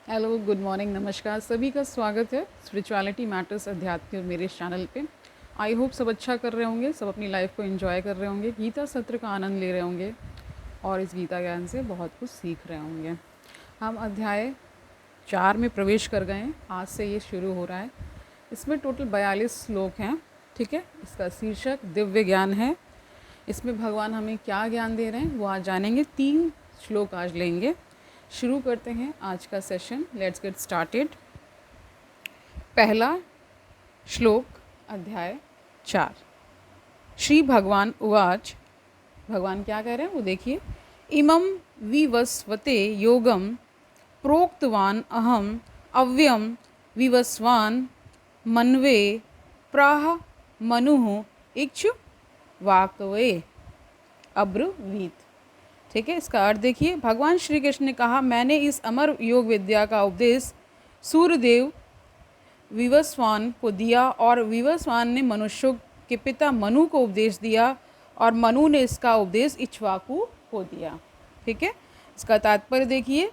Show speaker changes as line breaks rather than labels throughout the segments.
Hello, good morning, नमस्कार। सभी का स्वागत है स्पिरिचुअलिटी मैटर्स अध्यात्म और मेरे इस चैनल पे। आई होप सब अच्छा कर रहे होंगे, सब अपनी लाइफ को एंजॉय कर रहे होंगे, गीता सत्र का आनंद ले रहे होंगे और इस गीता ज्ञान से बहुत कुछ सीख रहे होंगे। हम अध्याय 4 में प्रवेश कर गए हैं। आज से ये शुरू हो रहा है। इसमें टोटल 42 श्लोक हैं। ठीक है, इसका शीर्षक दिव्य ज्ञान है। इसमें भगवान हमें क्या ज्ञान दे रहे हैं वो आज जानेंगे। 3 श्लोक आज लेंगे। शुरू करते हैं आज का सेशन। Let's get started. पहला श्लोक, अध्याय 4। श्री भगवान उवाच। भगवान क्या कह रहे हैं वो देखिए। इमं विवस्वते योगम प्रोक्तवान अहम अव्ययम विवस्वान मन्वे प्राह मनुः इच्छु वाकवे अब्रुवीत। ठीक है, इसका अर्थ देखिए। भगवान श्री कृष्ण ने कहा, मैंने इस अमर योग विद्या का उपदेश सूर्यदेव विवस्वान को दिया और विवस्वान ने मनुष्यों के पिता मनु को उपदेश दिया और मनु ने इसका उपदेश इक्ष्वाकु को दिया। ठीक है, इसका तात्पर्य देखिए।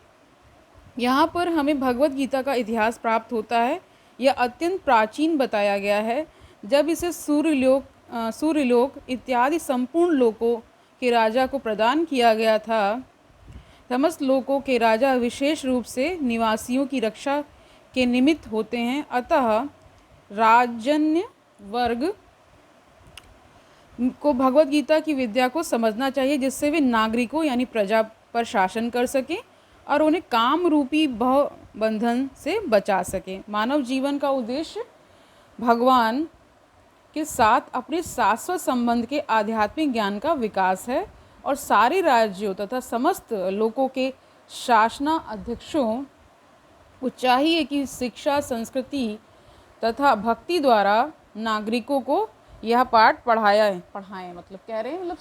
यहाँ पर हमें भगवत गीता का इतिहास प्राप्त होता है। यह अत्यंत प्राचीन बताया गया है। जब इसे सूर्यलोक इत्यादि संपूर्ण लोकों के राजा को प्रदान किया गया था। समस्त लोकों के राजा विशेष रूप से निवासियों की रक्षा के निमित्त होते हैं। अतः राजन्य वर्ग को भगवत गीता की विद्या को समझना चाहिए, जिससे वे नागरिकों यानी प्रजा पर शासन कर सकें और उन्हें काम रूपी भव बंधन से बचा सकें। मानव जीवन का उद्देश्य भगवान के साथ अपने शाश्वत संबंध के आध्यात्मिक ज्ञान का विकास है और सारे राज्यों तथा समस्त लोगों के शासनाध्यक्षों को चाहिए कि शिक्षा, संस्कृति तथा भक्ति द्वारा नागरिकों को यह पाठ पढ़ाएं। मतलब कह रहे हैं, मतलब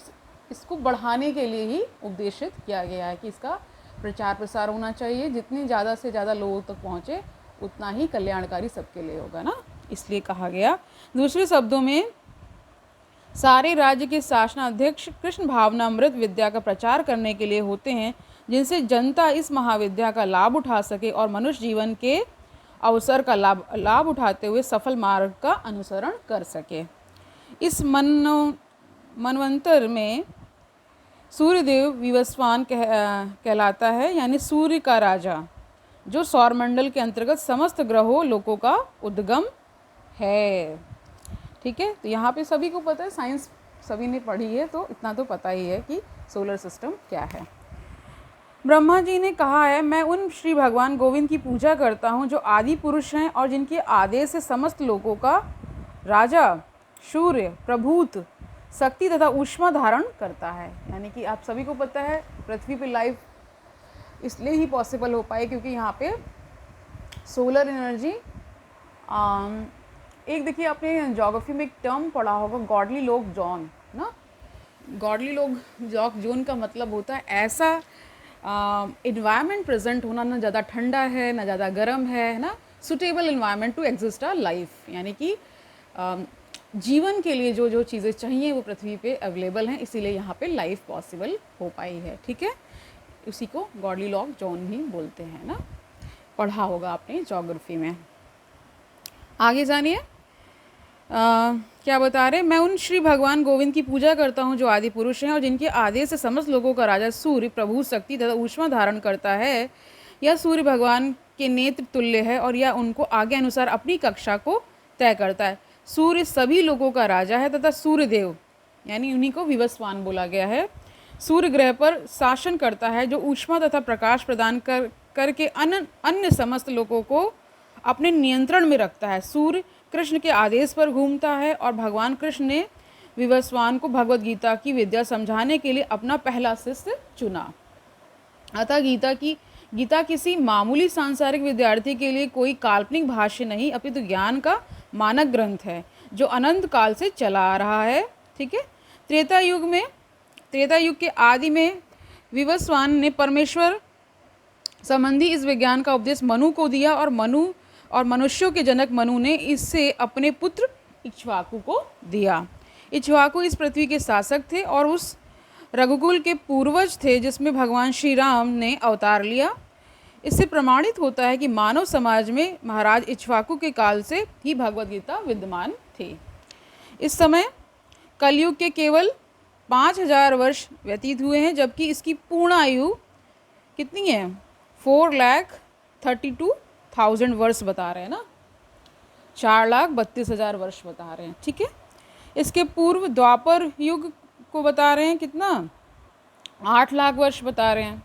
इसको बढ़ाने के लिए ही उद्देशित किया गया है कि इसका प्रचार प्रसार होना चाहिए। जितने ज़्यादा से ज़्यादा लोगों तक पहुँचे उतना ही कल्याणकारी सबके लिए होगा ना, इसलिए कहा गया। दूसरे शब्दों में सारे राज्य के शासनाध्यक्ष कृष्ण भावनामृत विद्या का प्रचार करने के लिए होते हैं, जिनसे जनता इस महाविद्या का लाभ उठा सके और मनुष्य जीवन के अवसर का लाभ उठाते हुए सफल मार्ग का अनुसरण कर सके। इस मनवंतर में सूर्यदेव विवस्वान कहलाता है, यानी सूर्य का राजा, जो सौरमंडल के अंतर्गत समस्त ग्रहों लोकों का उद्गम है। ठीक है, तो यहाँ पे सभी को पता है, साइंस सभी ने पढ़ी है तो इतना तो पता ही है कि सोलर सिस्टम क्या है। ब्रह्मा जी ने कहा है, मैं उन श्री भगवान गोविंद की पूजा करता हूँ जो आदि पुरुष हैं और जिनके आदेश से समस्त लोगों का राजा, सूर्य, प्रभूत, शक्ति तथा ऊष्मा धारण करता है। यानी कि आप सभी को पता है पृथ्वी पे लाइफ इसलिए ही पॉसिबल हो पाए क्योंकि यहाँ पे सोलर एनर्जी। एक देखिए, आपने ज्योग्राफी में एक टर्म पढ़ा होगा, गॉडली लोग जोन ना। गॉडली लोग जोन का मतलब होता है ऐसा इन्वायरमेंट प्रेजेंट होना, ना ज़्यादा ठंडा है ना ज़्यादा गर्म है ना, suitable environment to exist a life. यानी कि जीवन के लिए जो जो चीज़ें चाहिए वो पृथ्वी पे अवेलेबल हैं, इसीलिए यहाँ पे लाइफ पॉसिबल हो पाई है। ठीक है, उसी को गॉडली लॉक जोन भी बोलते हैं ना, पढ़ा होगा आपने ज्योग्राफी में। आगे जानिए क्या बता रहे। मैं उन श्री भगवान गोविंद की पूजा करता हूँ जो आदि पुरुष हैं और जिनके आदेश से समस्त लोगों का राजा सूर्य, प्रभु, शक्ति तथा ऊष्मा धारण करता है। यह सूर्य भगवान के नेत्र तुल्य है और यह उनको आगे अनुसार अपनी कक्षा को तय करता है। सूर्य सभी लोगों का राजा है तथा सूर्यदेव यानी उन्हीं को विवस्वान बोला गया है, सूर्य ग्रह पर शासन करता है, जो ऊष्मा तथा प्रकाश प्रदान करके अन्य समस्त लोगों को अपने नियंत्रण में रखता है। सूर्य कृष्ण के आदेश पर घूमता है और भगवान कृष्ण ने विवस्वान को भगवत गीता की विद्या समझाने के लिए अपना पहला शिष्य चुना। अतः गीता किसी मामूली सांसारिक विद्यार्थी के लिए कोई काल्पनिक भाष्य नहीं, अपितु ज्ञान का मानक ग्रंथ है जो अनंत काल से चला आ रहा है। ठीक है, त्रेता युग के आदि में विवस्वान ने परमेश्वर संबंधी इस विज्ञान का उपदेश मनु को दिया और मनुष्यों के जनक मनु ने इससे अपने पुत्र इक्ष्वाकु को दिया। इक्ष्वाकु इस पृथ्वी के शासक थे और उस रघुकुल के पूर्वज थे जिसमें भगवान श्री राम ने अवतार लिया। इससे प्रमाणित होता है कि मानव समाज में महाराज इक्ष्वाकु के काल से ही भगवद गीता विद्यमान थी। इस समय कलयुग के केवल 5000 वर्ष व्यतीत हुए हैं, जबकि इसकी पूर्ण आयु कितनी है? 4,32,000 वर्ष बता रहे हैं ना, 4,32,000 वर्ष बता रहे हैं। ठीक है, इसके पूर्व द्वापर युग को बता रहे हैं कितना? 8 लाख वर्ष बता रहे हैं।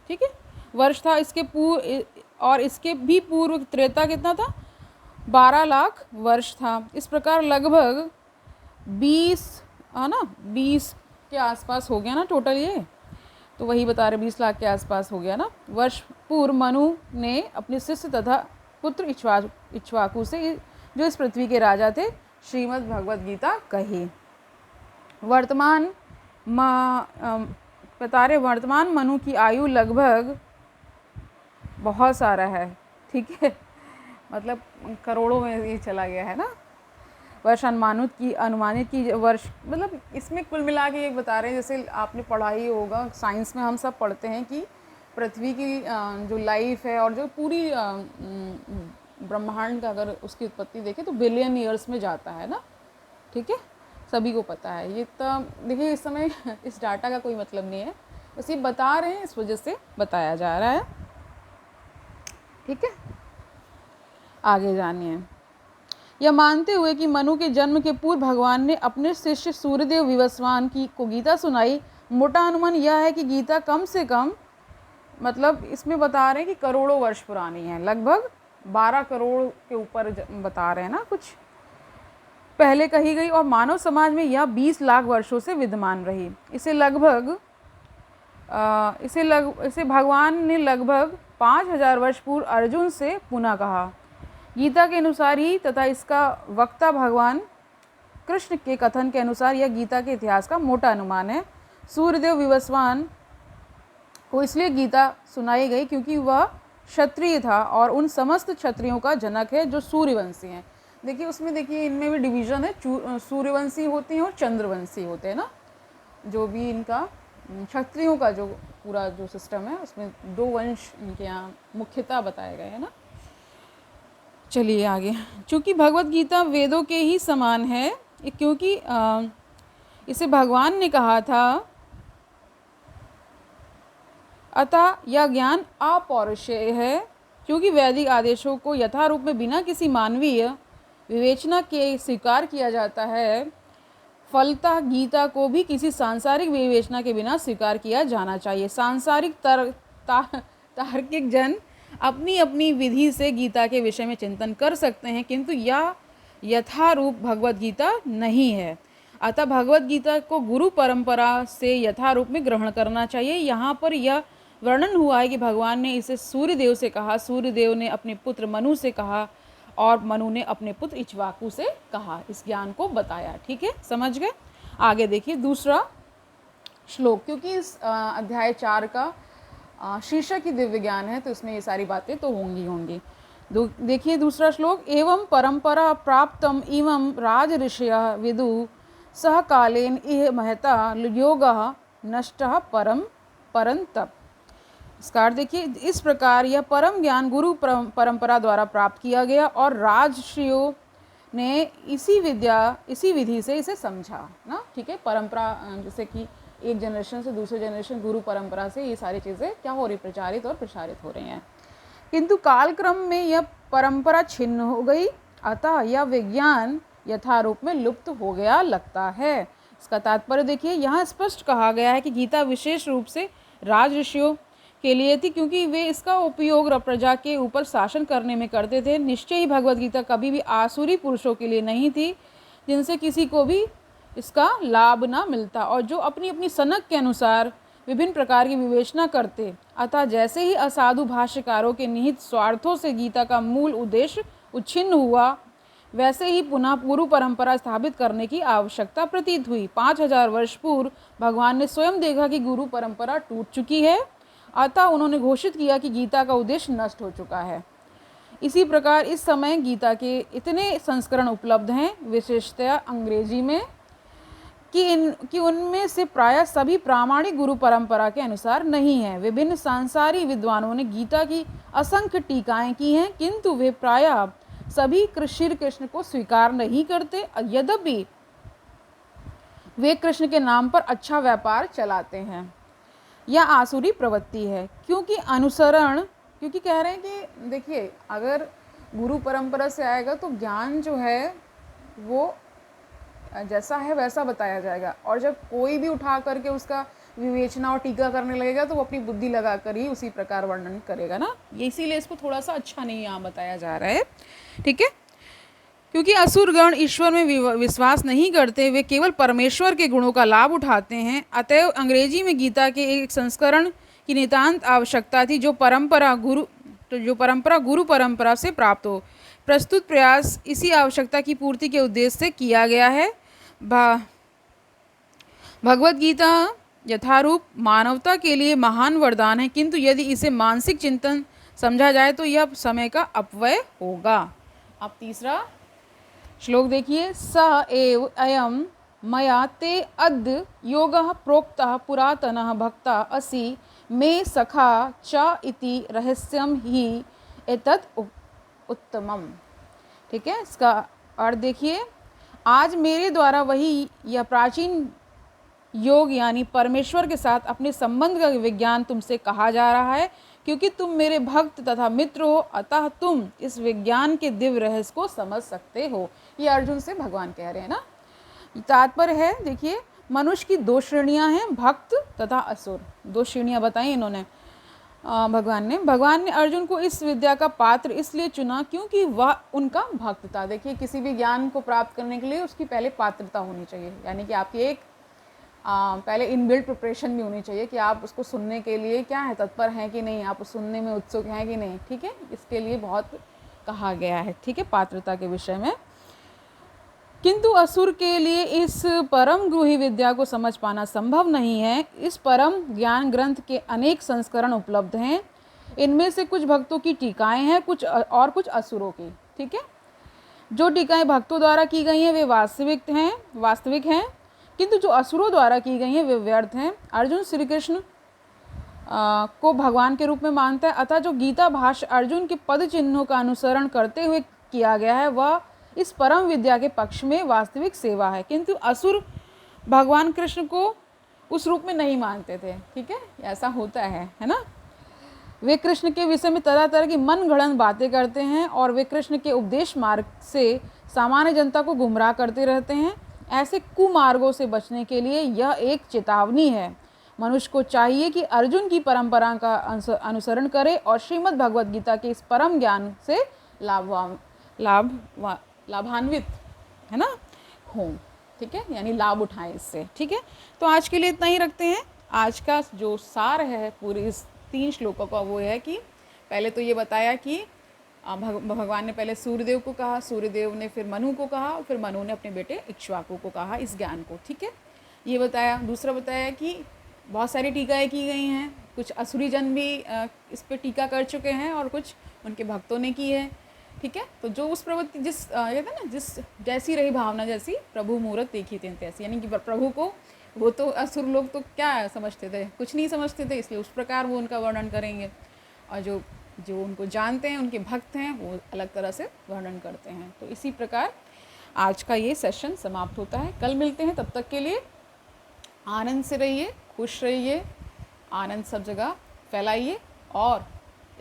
ठीक है, वर्ष था इसके पूर्व, और इसके भी पूर्व त्रेता कितना था? 12 लाख वर्ष था। इस प्रकार लगभग 20 है ना, 20 के आसपास हो गया ना टोटल, ये तो वही बता रहे 20 लाख के आसपास हो गया ना वर्ष पूर्व मनु ने अपने शिष्य तथा पुत्र इक्ष्वाकु से, जो इस पृथ्वी के राजा थे, श्रीमद् भगवद गीता कही। वर्तमान बता रहे वर्तमान मनु की आयु लगभग बहुत सारा है। ठीक है, मतलब करोड़ों में ये चला गया है ना वर्ष। अनुमानित की वर्ष, मतलब इसमें कुल मिला के ये बता रहे हैं, जैसे आपने पढ़ा ही होगा, साइंस में हम सब पढ़ते हैं कि पृथ्वी की जो लाइफ है और जो पूरी ब्रह्मांड का अगर उसकी उत्पत्ति देखें तो बिलियन ईयर्स में जाता है ना। ठीक है, सभी को पता है ये। तो देखिए इस समय इस डाटा का कोई मतलब नहीं है, बस ये बता रहे हैं, इस वजह से बताया जा रहा है। ठीक है, आगे जानिए। यह मानते हुए कि मनु के जन्म के पूर्व भगवान ने अपने शिष्य सूर्यदेव विवस्वान को गीता सुनाई, मोटा अनुमान यह है कि गीता कम से कम, मतलब इसमें बता रहे हैं कि करोड़ों वर्ष पुरानी है, लगभग 12 करोड़ के ऊपर बता रहे हैं ना, कुछ पहले कही गई, और मानव समाज में यह 20 लाख वर्षों से विद्यमान रही। इसे भगवान ने लगभग 5000 वर्ष पूर्व अर्जुन से पुनः कहा। गीता के अनुसार ही तथा इसका वक्ता भगवान कृष्ण के कथन के अनुसार यह गीता के इतिहास का मोटा अनुमान है। सूर्यदेव विवस्वान को इसलिए गीता सुनाई गई क्योंकि वह क्षत्रिय था और उन समस्त क्षत्रियों का जनक है जो सूर्यवंशी हैं। देखिए उसमें देखिए इनमें भी डिवीज़न है, सूर्यवंशी होते हैं और चंद्रवंशी होते हैं ना। जो भी इनका क्षत्रियों का जो पूरा जो सिस्टम है उसमें 2 वंश इनके यहाँ मुख्यतः बताए गए हैं ना। चलिए आगे। चूँकि भगवत गीता वेदों के ही समान है, क्योंकि इसे भगवान ने कहा था, अतः यह ज्ञान अपौरुषेय है। क्योंकि वैदिक आदेशों को यथारूप में बिना किसी मानवीय विवेचना के स्वीकार किया जाता है, फलतः गीता को भी किसी सांसारिक विवेचना के बिना स्वीकार किया जाना चाहिए। सांसारिक तार्किक जन अपनी अपनी विधि से गीता के विषय में चिंतन कर सकते हैं, किंतु यह यथारूप भगवत गीता नहीं है। अतः भगवत गीता को गुरु परंपरा से यथारूप में ग्रहण करना चाहिए। यहाँ पर यह वर्णन हुआ है कि भगवान ने इसे सूर्यदेव से कहा, सूर्यदेव ने अपने पुत्र मनु से कहा और मनु ने अपने पुत्र इक्ष्वाकु से कहा, इस ज्ञान को बताया। ठीक है, समझ गए। आगे देखिए दूसरा श्लोक, क्योंकि इस अध्याय 4 का शीर्षक ही दिव्य ज्ञान है तो इसमें ये सारी बातें तो होंगी। देखिए दूसरा श्लोक, एवं परंपरा प्राप्तम इवं राज ऋषयः विदु सह कालेन इह महता योगः नष्टः परंतप। इसका अर्थ देखिए, इस प्रकार यह परम ज्ञान गुरु परंपरा द्वारा प्राप्त किया गया और राजर्षियों ने इसी विधि से इसे समझा ना। ठीक है, परंपरा जैसे कि एक जनरेशन से दूसरे जनरेशन गुरु परंपरा से ये सारी चीज़ें क्या हो रही, प्रचारित और प्रसारित हो रही हैं। किंतु कालक्रम में यह परंपरा छिन्न हो गई, अतः यह विज्ञान यथारूप में लुप्त हो गया लगता है। इसका तात्पर्य देखिए, यहाँ स्पष्ट कहा गया है कि गीता विशेष रूप से राजर्षियों के लिए थी, क्योंकि वे इसका उपयोग प्रजा के ऊपर शासन करने में करते थे। निश्चय ही भगवद गीता कभी भी आसुरी पुरुषों के लिए नहीं थी, जिनसे किसी को भी इसका लाभ ना मिलता और जो अपनी अपनी सनक के अनुसार विभिन्न प्रकार की विवेचना करते। अतः जैसे ही असाधु भाष्यकारों के निहित स्वार्थों से गीता का मूल उद्देश्य उच्छिन्न हुआ, वैसे ही पुनः पूर्व परंपरा स्थापित करने की आवश्यकता प्रतीत हुई। 5000 वर्ष पूर्व भगवान ने स्वयं देखा कि गुरु परंपरा टूट चुकी है, अतः उन्होंने घोषित किया कि गीता का उद्देश्य नष्ट हो चुका है। इसी प्रकार इस समय गीता के इतने संस्करण उपलब्ध हैं, विशेषतया अंग्रेजी में, कि उनमें से प्रायः सभी प्रामाणिक गुरु परंपरा के अनुसार नहीं है। विभिन्न सांसारी विद्वानों ने गीता की असंख्य टीकाएं की हैं, किंतु वे प्रायः सभी श्री कृष्ण को स्वीकार नहीं करते, यद्यपि वे कृष्ण के नाम पर अच्छा व्यापार चलाते हैं। यह आसुरी प्रवृत्ति है, क्योंकि कह रहे हैं कि देखिए, अगर गुरु परंपरा से आएगा तो ज्ञान जो है वो जैसा है वैसा बताया जाएगा, और जब कोई भी उठा करके उसका विवेचना और टीका करने लगेगा तो वो अपनी बुद्धि लगा कर ही उसी प्रकार वर्णन करेगा ना। ये इसीलिए इसको थोड़ा सा अच्छा नहीं यहाँ बताया जा रहा है, ठीक है। क्योंकि असुरगण ईश्वर में विश्वास नहीं करते, वे केवल परमेश्वर के गुणों का लाभ उठाते हैं। अतएव अंग्रेजी में गीता के एक संस्करण की नितांत आवश्यकता थी, जो परंपरा गुरु परंपरा से प्राप्त हो। प्रस्तुत प्रयास इसी आवश्यकता की पूर्ति के उद्देश्य से किया गया है। भगवत गीता यथारूप मानवता के लिए महान वरदान है, किंतु यदि इसे मानसिक चिंतन समझा जाए तो यह समय का अपव्यय होगा। अब तीसरा श्लोक देखिए। स एव अयम मया ते अद्य योगः प्रोक्तः पुरातनः भक्ता असि मे सखा च इति रहस्यम ही एतत् उत्तमम। ठीक है, इसका अर्थ देखिए। आज मेरे द्वारा वही यह प्राचीन योग यानी परमेश्वर के साथ अपने संबंध का विज्ञान तुमसे कहा जा रहा है, क्योंकि तुम मेरे भक्त तथा मित्र हो, अतः तुम इस विज्ञान के दिव्य रहस्य को समझ सकते हो। ये अर्जुन से भगवान कह रहे हैं ना। तात्पर्य है, देखिए, मनुष्य की दो श्रेणियां हैं, भक्त तथा असुर। दो श्रेणियां बताई इन्होंने भगवान ने अर्जुन को इस विद्या का पात्र इसलिए चुना क्योंकि वह उनका भक्त था। देखिए, किसी भी ज्ञान को प्राप्त करने के लिए उसकी पहले पात्रता होनी चाहिए, यानी कि आपकी एक पहले इनबिल्ट प्रिपरेशन भी होनी चाहिए कि आप उसको सुनने के लिए क्या है, तत्पर हैं कि नहीं, आप सुनने में उत्सुक हैं कि नहीं। ठीक है, इसके लिए बहुत कहा गया है, ठीक है, पात्रता के विषय में। किंतु असुर के लिए इस परम गुही विद्या को समझ पाना संभव नहीं है। इस परम ज्ञान ग्रंथ के अनेक संस्करण उपलब्ध हैं। इनमें से कुछ भक्तों की टीकाएं हैं, कुछ असुरों की। ठीक है, जो टीकाएं भक्तों द्वारा की गई हैं वे वास्तविक हैं, किंतु जो असुरों द्वारा की गई हैं वे व्यर्थ हैं। अर्जुन श्री कृष्ण को भगवान के रूप में मानता है, अतः जो गीता भाष्य अर्जुन के पद चिन्हों का अनुसरण करते हुए किया गया है वह इस परम विद्या के पक्ष में वास्तविक सेवा है। किंतु असुर भगवान कृष्ण को उस रूप में नहीं मानते थे। ठीक है, ऐसा होता है ना। वे कृष्ण के विषय में तरह तरह की मन गढ़ंत बातें करते हैं और वे कृष्ण के उपदेश मार्ग से सामान्य जनता को गुमराह करते रहते हैं। ऐसे कुमार्गों से बचने के लिए यह एक चेतावनी है। मनुष्य को चाहिए कि अर्जुन की परंपरा का अनुसरण करे और श्रीमद् भगवद गीता के इस परम ज्ञान से लाभान्वित है ना हो। ठीक है, यानी लाभ उठाएं इससे। ठीक है, तो आज के लिए इतना ही रखते हैं। आज का जो सार है पूरी इस 3 श्लोकों का वो है कि पहले तो ये बताया कि भगवान ने पहले सूर्यदेव को कहा, सूर्यदेव ने फिर मनु को कहा, फिर मनु ने अपने बेटे इक्ष्वाकु को कहा इस ज्ञान को। ठीक है, ये बताया। दूसरा बताया कि बहुत सारी टीकाएँ की गई हैं, कुछ असुरी जन भी इस पर टीका कर चुके हैं और कुछ उनके भक्तों ने की है। ठीक है, तो जो उस प्रवृत्ति कहते हैं ना, जिस जैसी रही भावना जैसी प्रभु मूरत देखी थी तैसी, यानी कि प्रभु को वो तो असुर लोग तो क्या समझते थे, कुछ नहीं समझते थे, इसलिए उस प्रकार वो उनका वर्णन करेंगे। और जो उनको जानते हैं, उनके भक्त हैं, वो अलग तरह से वर्णन करते हैं। तो इसी प्रकार आज का ये सेशन समाप्त होता है। कल मिलते हैं, तब तक के लिए आनंद से रहिए, खुश रहिए, आनंद सब जगह फैलाइए और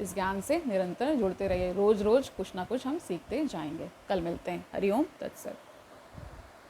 इस ज्ञान से निरंतर जुड़ते रहिए। रोज़ रोज़ कुछ ना कुछ हम सीखते जाएंगे। कल मिलते हैं। हरि ओम तत्सत।